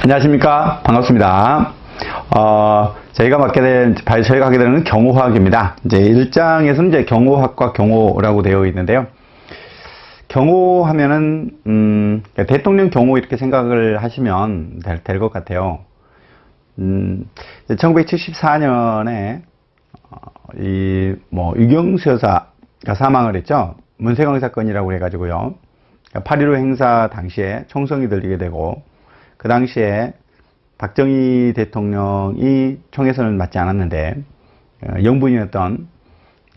안녕하십니까. 반갑습니다. 저희가 하게 되는 경호학입니다. 이제 1장에서는 이제 경호학과 경호라고 되어 있는데요. 경호하면은, 대통령 경호 이렇게 생각을 하시면 될 것 같아요. 1974년에, 유경수 여사가 사망을 했죠. 문세광 사건이라고 해가지고요. 8.15 행사 당시에 총성이 들리게 되고, 그 당시에 박정희 대통령이 총에서는 맞지 않았는데 영분이었던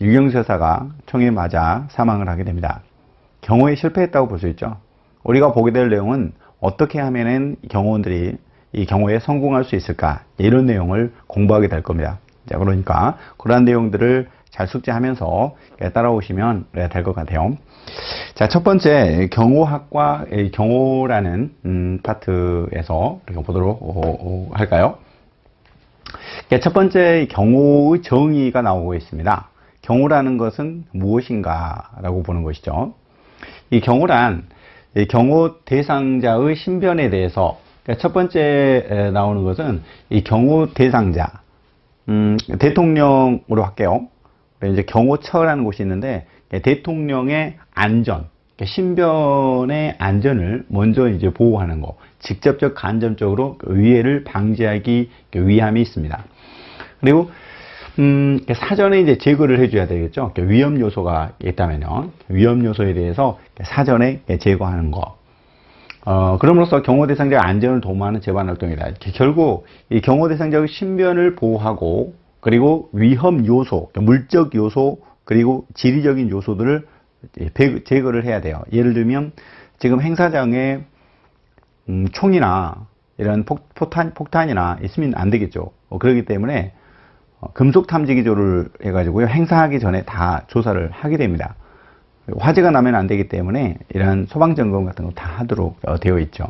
유경수 여사가 총에 맞아 사망을 하게 됩니다. 경호에 실패했다고 볼 수 있죠. 우리가 보게 될 내용은 어떻게 하면은 경호원들이 이 경호에 성공할 수 있을까, 이런 내용을 공부하게 될 겁니다. 자, 그러니까 그러한 내용들을 잘 숙지하면서 따라오시면 될 것 같아요. 자, 첫 번째 경호학과 경호라는 파트에서 이렇게 보도록 할까요? 첫 번째 경호의 정의가 나오고 있습니다. 경호라는 것은 무엇인가 라고 보는 것이죠. 이 경호란 경호 대상자의 신변에 대해서, 첫 번째 나오는 것은 이 경호 대상자, 대통령으로 할게요. 이제 경호처라는 곳이 있는데, 대통령의 안전, 신변의 안전을 먼저 이제 보호하는 거, 직접적 간접적으로 위해를 방지하기 위함이 있습니다. 그리고 사전에 이제 제거를 해줘야 되겠죠. 위험 요소가 있다면요, 위험 요소에 대해서 사전에 제거하는 거. 그럼으로써 경호 대상자의 안전을 도모하는 재반 활동이다. 결국 이 경호 대상자의 신변을 보호하고, 그리고 위험 요소, 물적 요소, 그리고 지리적인 요소들을 제거를 해야 돼요. 예를 들면 지금 행사장에 총이나 이런 폭탄이나 있으면 안 되겠죠. 그렇기 때문에 금속 탐지 기조를 해가지고요, 행사하기 전에 다 조사를 하게 됩니다. 화재가 나면 안 되기 때문에 이런 소방 점검 같은 거 다 하도록 되어 있죠.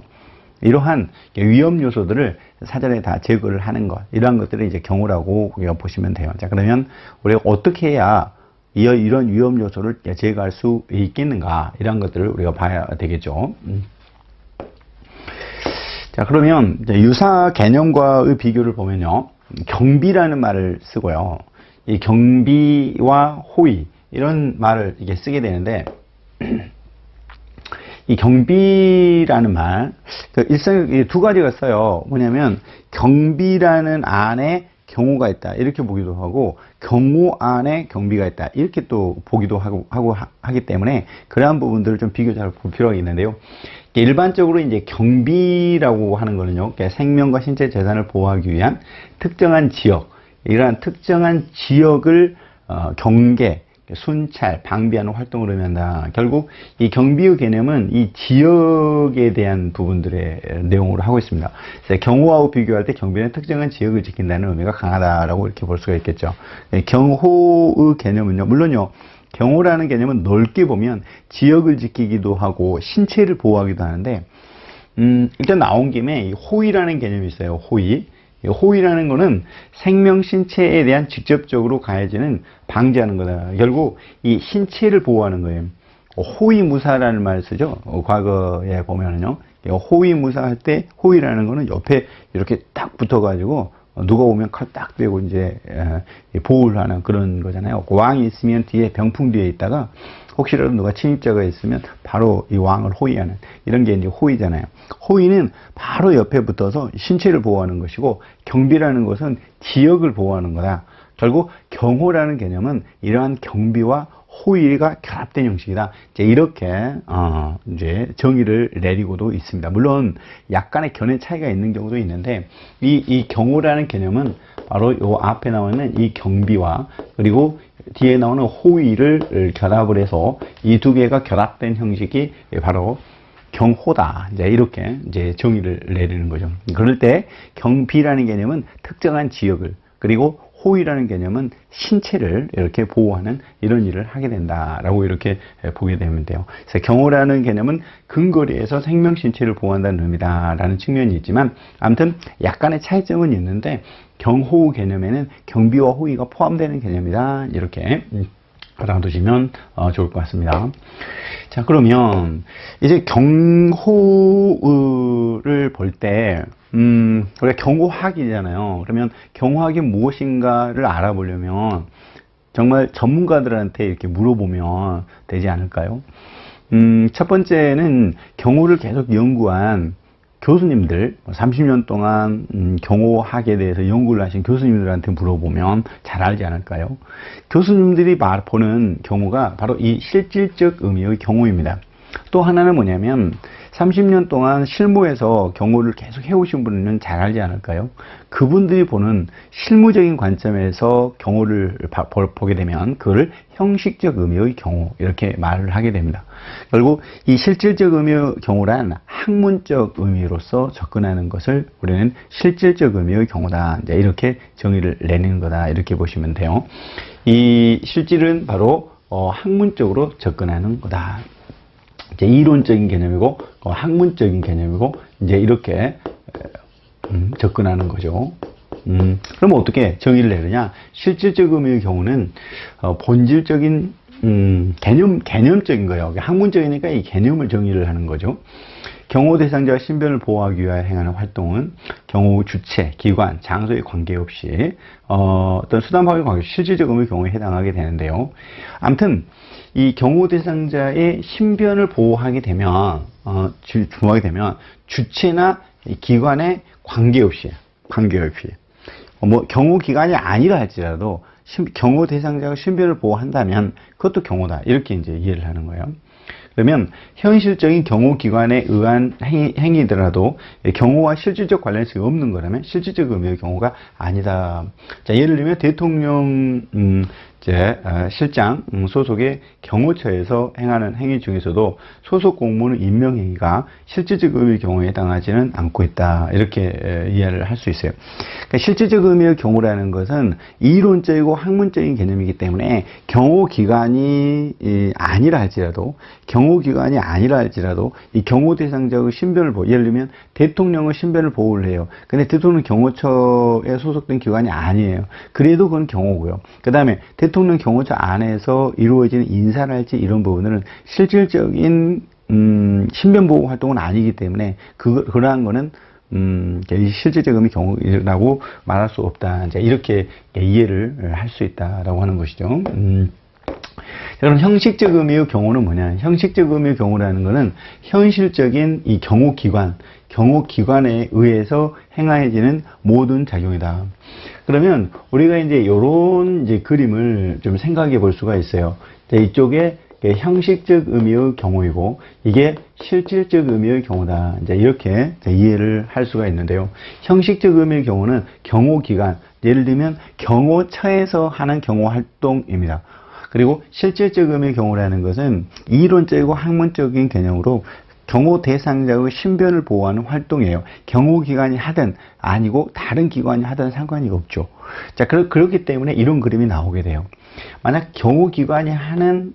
이러한 위험 요소들을 사전에 다 제거를 하는 것, 이러한 것들을 이제 경호라고 보시면 돼요. 자, 그러면 우리가 어떻게 해야 이런 위험 요소를 제거할 수 있겠는가, 이런 것들을 우리가 봐야 되겠죠. 자, 그러면 유사 개념과의 비교를 보면요, 경비라는 말을 쓰고요, 이 경비와 호위, 이런 말을 이게 쓰게 되는데, 이 경비라는 말, 일상에 두 가지가 써요. 뭐냐면 경비라는 안에 경호가 있다, 이렇게 보기도 하고, 경호 안에 경비가 있다, 이렇게 또 보기도 하기 때문에 그러한 부분들을 좀 비교 잘 볼 필요가 있는데요. 일반적으로 이제 경비라고 하는 거는요, 생명과 신체 재산을 보호하기 위한 특정한 지역, 이러한 특정한 지역을 경계, 순찰, 방비하는 활동을 의미한다. 결국 이 경비의 개념은 이 지역에 대한 부분들의 내용으로 하고 있습니다. 그래서 경호하고 비교할 때 경비는 특정한 지역을 지킨다는 의미가 강하다라고 이렇게 볼 수가 있겠죠. 경호의 개념은요, 물론요, 경호라는 개념은 넓게 보면 지역을 지키기도 하고 신체를 보호하기도 하는데, 일단 나온 김에 이 호위라는 개념이 있어요. 호위. 호위라는 거는 생명 신체에 대한 직접적으로 가해지는 방지하는 거다. 결국 이 신체를 보호하는 거예요. 호위무사라는 말을 쓰죠. 과거에 보면은요, 호위무사 할 때 호위라는 거는 옆에 이렇게 딱 붙어가지고 누가 오면 칼 딱 대고 이제 보호를 하는 그런 거잖아요. 왕이 있으면 뒤에 병풍 뒤에 있다가 혹시라도 누가 침입자가 있으면 바로 이 왕을 호위하는, 이런 게 이제 호위잖아요. 호위는 바로 옆에 붙어서 신체를 보호하는 것이고, 경비라는 것은 지역을 보호하는 거다. 결국 경호라는 개념은 이러한 경비와 호위가 결합된 형식이다. 이제 이렇게 이제 정의를 내리고도 있습니다. 물론 약간의 견해 차이가 있는 경우도 있는데, 이 경호라는 개념은 바로 요 앞에 나오는 이 경비와 그리고 뒤에 나오는 호위를 결합을 해서 이 두 개가 결합된 형식이 바로 경호다. 이제 이렇게 이제 정의를 내리는 거죠. 그럴 때 경비라는 개념은 특정한 지역을, 그리고 호위라는 개념은 신체를 이렇게 보호하는 이런 일을 하게 된다라고 이렇게 보게 되면 돼요. 그래서 경호라는 개념은 근거리에서 생명 신체를 보호한다는 의미다라는 측면이 있지만, 아무튼 약간의 차이점은 있는데 경호 개념에는 경비와 호위가 포함되는 개념이다, 이렇게 알아두시면 좋을 것 같습니다. 자, 그러면 이제 경호라는 경우를 볼 때, 우리가 경호학이잖아요. 그러면 경호학이 무엇인가를 알아보려면 정말 전문가들한테 이렇게 물어보면 되지 않을까요? 첫 번째는 경호를 계속 연구한 교수님들, 30년 동안 경호학에 대해서 연구를 하신 교수님들한테 물어보면 잘 알지 않을까요? 교수님들이 보는 경호가 바로 이 실질적 의미의 경호입니다. 또 하나는 뭐냐면 30년 동안 실무에서 경호를 계속 해오신 분은 잘 알지 않을까요? 그분들이 보는 실무적인 관점에서 경호를 보게 되면 그걸 형식적 의미의 경호 이렇게 말을 하게 됩니다. 결국 이 실질적 의미의 경호란 학문적 의미로서 접근하는 것을 우리는 실질적 의미의 경호다, 이제 이렇게 정의를 내는 거다, 이렇게 보시면 돼요. 이 실질은 바로 학문적으로 접근하는 거다. 이제 이론적인 개념이고 학문적인 개념이고 이제 이렇게 접근하는 거죠. 그럼 어떻게 정의를 내느냐? 실질적 의미의 경우는 본질적인 개념적인 거예요. 학문적이니까 이 개념을 정의를 하는 거죠. 경호 대상자와 신변을 보호하기 위하여 행하는 활동은 경호 주체, 기관, 장소에 관계없이 어떤 수단 방법에 관계없이 실질적 의미의 경우에 해당하게 되는데요. 아무튼 이 경호 대상자의 신변을 보호하게 되면 주목하게 되면 주체나 기관에 관계없이 뭐 경호 기관이 아니라 할지라도 경호 대상자가 신변을 보호한다면 그것도 경호다, 이렇게 이제 이해를 하는 거예요. 그러면 현실적인 경호기관에 의한 행위더라도 경호와 실질적 관련성이 없는 거라면 실질적 의미의 경호가 아니다. 자, 예를 들면 대통령 실장 소속의 경호처에서 행하는 행위 중에서도 소속 공무원 임명 행위가 실질적 의미의 경우에 해당하지는 않고 있다, 이렇게 이해를 할 수 있어요. 그러니까 실질적 의미의 경우라는 것은 이론적이고 학문적인 개념이기 때문에 경호기관이 아니라 할지라도 이 경호 대상자의 신변을 예를 들면 대통령의 신변을 보호를 해요. 근데 대통령 경호처에 소속된 기관이 아니에요. 그래도 그건 경호고요. 그 다음에 대통령 경호처 안에서 이루어지는 인사랄지 이런 부분들은 실질적인 신변보호 활동은 아니기 때문에 그러한 거는 실질적 의미 경우라고 말할 수 없다, 이제 이렇게 이해를 할 수 있다라고 하는 것이죠. 그럼 형식적 의미의 경우는 뭐냐? 형식적 의미의 경우라는 것은 현실적인 이 경호기관에 의해서 행해지는 모든 작용이다. 그러면 우리가 이제 요런 그림을 좀 생각해 볼 수가 있어요. 이쪽에 형식적 의미의 경우이고 이게 실질적 의미의 경우다, 이제 이렇게 이해를 할 수가 있는데요. 형식적 의미의 경우는 경호기관, 예를 들면 경호처에서 하는 경호 활동입니다. 그리고 실질적 의미의 경우라는 것은 이론적이고 학문적인 개념으로 경호 대상자의 신변을 보호하는 활동이에요. 경호기관이 하든 아니고 다른 기관이 하든 상관이 없죠. 자, 그렇기 때문에 이런 그림이 나오게 돼요. 만약 경호기관이 하는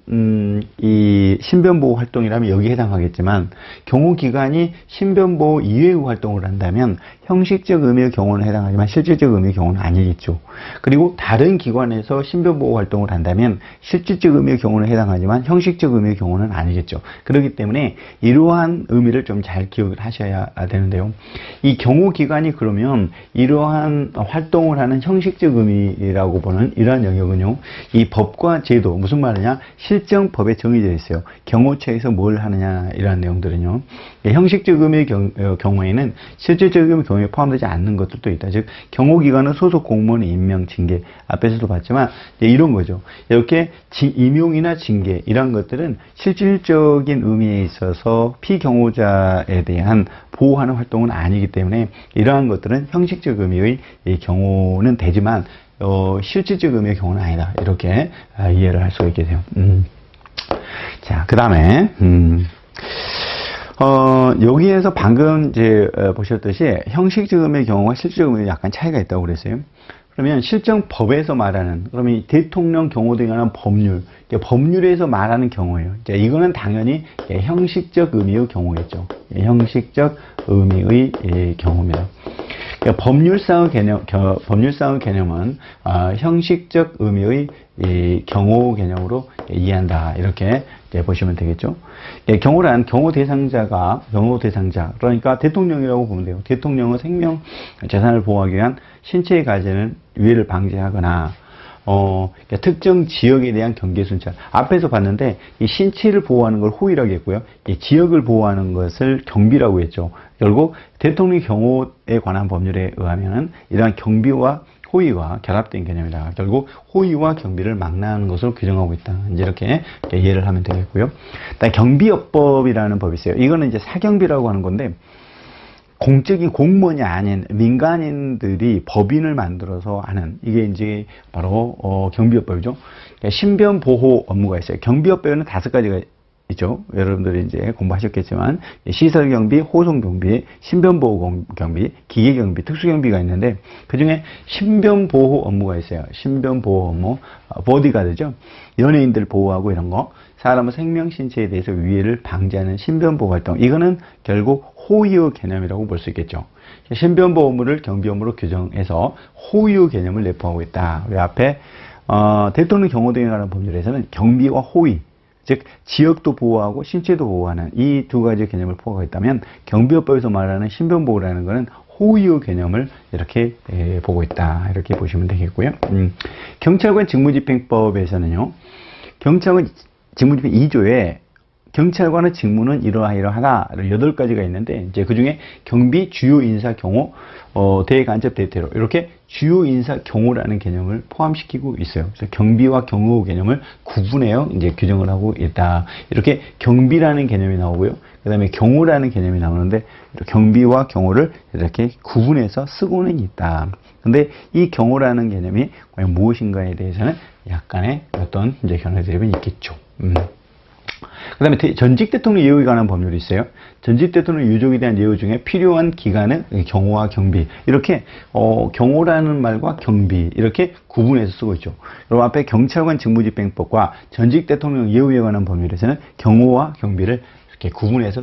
이 신변보호 활동이라면 여기에 해당하겠지만 경호기관이 신변보호 이외의 활동을 한다면 형식적 의미의 경우는 해당하지만 실질적 의미의 경우는 아니겠죠. 그리고 다른 기관에서 신변보호 활동을 한다면 실질적 의미의 경우는 해당하지만 형식적 의미의 경우는 아니겠죠. 그렇기 때문에 이러한 의미를 좀 잘 기억을 하셔야 되는데요. 이 경호기관이 그러면 이러한 활동을 하는 형식적 의미라고 보는 이러한 영역은요, 이 법과 제도, 무슨 말이냐, 실정법에 정해져 있어요. 경호처에서 뭘 하느냐, 이러한 내용들은요. 형식적 의미의 경우에는 실질적 의미의 경우에 포함되지 않는 것들도 있다. 즉 경호기관은 소속 공무원의 임명, 징계, 앞에서도 봤지만 이런 거죠. 이렇게 임용이나 징계 이런 것들은 실질적인 의미에 있어서 피경호자에 대한 보호하는 활동은 아니기 때문에 이러한 것들은 형식적 의미의 경우는 되지만 실질적 의미의 경우는 아니다, 이렇게 이해를 할 수가 있게 돼요. 자, 그 다음에 여기에서 방금 이제 보셨듯이 형식적 의미의 경우와 실질적 의미에 약간 차이가 있다고 그랬어요. 그러면 실정법에서 말하는, 그러면 대통령 경호 등에 관한 법률에서 말하는 경우예요. 이거는 당연히 형식적 의미의 경우겠죠. 형식적 의미의 경우입니다. 그러니까 법률상의 개념은 형식적 의미의 이 경호 개념으로 이해한다. 이렇게 보시면 되겠죠. 경호란 경호 대상자, 그러니까 대통령이라고 보면 돼요. 대통령은 생명, 재산을 보호하기 위한 신체에 가해지는 위해를 방지하거나 그러니까 특정 지역에 대한 경계 순찰. 앞에서 봤는데 이 신체를 보호하는 걸 호위라고 했고요. 이 지역을 보호하는 것을 경비라고 했죠. 결국 대통령 경호에 관한 법률에 의하면은 이러한 경비와 호위와 결합된 개념이다. 결국 호위와 경비를 망라하는 것으로 규정하고 있다. 이제 이렇게 이해를 하면 되겠고요. 경비업법이라는 법이 있어요. 이거는 이제 사경비라고 하는 건데, 공적인 공무원이 아닌 민간인들이 법인을 만들어서 하는, 이게 이제 바로 경비업법이죠. 신변 보호 업무가 있어요. 경비업법에는 5가지가 있죠. 여러분들이 이제 공부하셨겠지만 시설 경비, 호송 경비, 신변 보호 경비, 기계 경비, 특수 경비가 있는데, 그 중에 신변 보호 업무가 있어요. 신변 보호 업무, 보디가드죠. 연예인들 보호하고 이런 거, 사람의 생명 신체에 대해서 위해를 방지하는 신변 보호 활동. 이거는 결국 호위의 개념이라고 볼 수 있겠죠. 신변 보호 업무를 경비 업무로 규정해서 호위의 개념을 내포하고 있다. 우리 앞에 대통령 경호 등에 관한 법률에서는 경비와 호위, 즉 지역도 보호하고 신체도 보호하는 이 2가지 개념을 포함하고 있다면, 경비업법에서 말하는 신변보호라는 것은 호위의 개념을 이렇게 보고 있다. 이렇게 보시면 되겠고요. 경찰관 직무집행법에서는요, 경찰관 직무집행 2조에 경찰관의 직무는 이러하다 8가지가 있는데, 이제 그 중에 경비, 주요 인사 경호, 대간접 대테러, 이렇게 주요 인사 경호라는 개념을 포함시키고 있어요. 그래서 경비와 경호 개념을 구분해요. 이제 규정을 하고 있다. 이렇게 경비라는 개념이 나오고요. 그 다음에 경호라는 개념이 나오는데, 경비와 경호를 이렇게 구분해서 쓰고는 있다. 근데 이 경호라는 개념이 과연 무엇인가에 대해서는 약간의 어떤 이제 견해들이 있겠죠. 그 다음에 전직 대통령 예우에 관한 법률이 있어요. 전직 대통령 유족에 대한 예우 중에 필요한 기간은 경호와 경비. 이렇게 경호라는 말과 경비 이렇게 구분해서 쓰고 있죠. 여러분 앞에 경찰관 직무집행법과 전직 대통령 예우에 관한 법률에서는 경호와 경비를 이렇게 구분해서